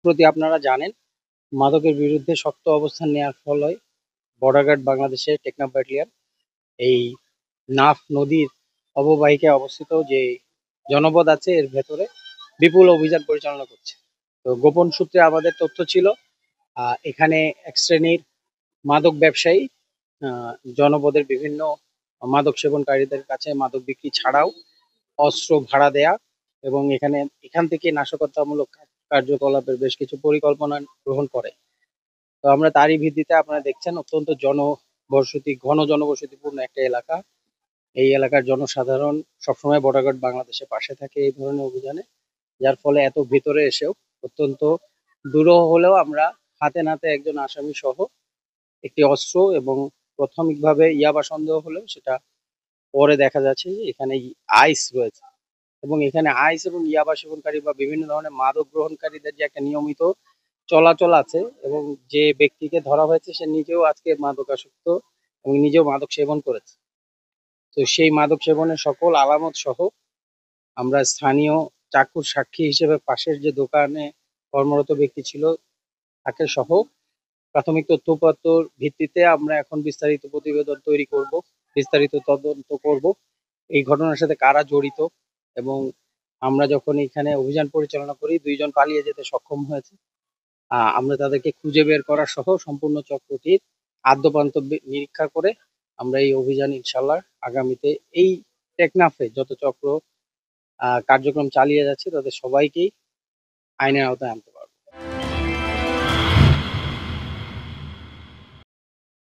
সম্প্রতি আপনারা জানেন মাদকের বিরুদ্ধে শক্ত অবস্থান নেওয়ার ফলে বর্ডার গার্ড বাংলাদেশের টেকনাফ ব্যাটালিয়ন এই নাফ নদীর অববাহিকায় অবস্থিত যে জনপদ আছে এর ভেতরে বিপুল অভিযান পরিচালনা করছে। তো গোপন সূত্রে আমাদের তথ্য ছিল এখানে এক শ্রেণীর মাদক ব্যবসায়ী জনপদের বিভিন্ন মাদক সেবনকারীদের কাছে মাদক বিক্রি ছাড়াও অস্ত্র ভাড়া দেয়া এবং এখান থেকে নাশকতামূলক কার্যকলাপের বেশ কিছু পরিকল্পনা গ্রহণ করে। তো আমরা তারই ভিত্তিতে আপনারা দেখছেন অত্যন্ত ঘন জনবসতিপূর্ণ একটা এলাকা। এই এলাকার জনসাধারণ সবসময় বর্ডার গার্ড বাংলাদেশের পাশে থাকে এই ধরনের অভিযানে। যার ফলে এত ভিতরে এসেও অত্যন্ত দুরূহ হলেও আমরা হাতে নাতে একজন আসামি সহ একটি অস্ত্র এবং প্রাথমিকভাবে ইয়াবা সন্দেহ হলেও সেটা পরে দেখা যাচ্ছে যে এখানে আইস রয়েছে এবং এখানে আইস এবং ইয়াবা সেবনকারী বা বিভিন্ন ধরনের মাদক গ্রহণকারীদের যে একটা নিয়মিত চলাচল আছে এবং যে ব্যক্তিকে ধরা হয়েছে সে নিজেও আজকে মাদকাসক্ত এবং নিজেও মাদক সেবন করেছে। তো সেই মাদক সেবনের সকল আলামত সহ আমরা স্থানীয় চাক্ষুষ সাক্ষী হিসেবে পাশের যে দোকানে কর্মরত ব্যক্তি ছিল তাকে সহ প্রাথমিক তথ্যপত্র ভিত্তিতে আমরা এখন বিস্তারিত প্রতিবেদন তৈরি করব, বিস্তারিত তদন্ত করব এই ঘটনার সাথে কারা জড়িত। এবং আমরা যখন এখানে অভিযান পরিচালনা করি ২ জন পালিয়ে যেতে সক্ষম হয়েছে। আমরা তাদেরকে খুঁজে বের করা সহ সম্পূর্ণ চক্রটির আদ্যপান্ত নিরীক্ষা করে আমরা এই অভিযান ইনশাল্লাহ আগামীতে এই টেকনাফে যত চক্র কার্যক্রম চালিয়ে যাচ্ছে তাদের সবাইকেই আইনের আওতায় আনতে পারবো।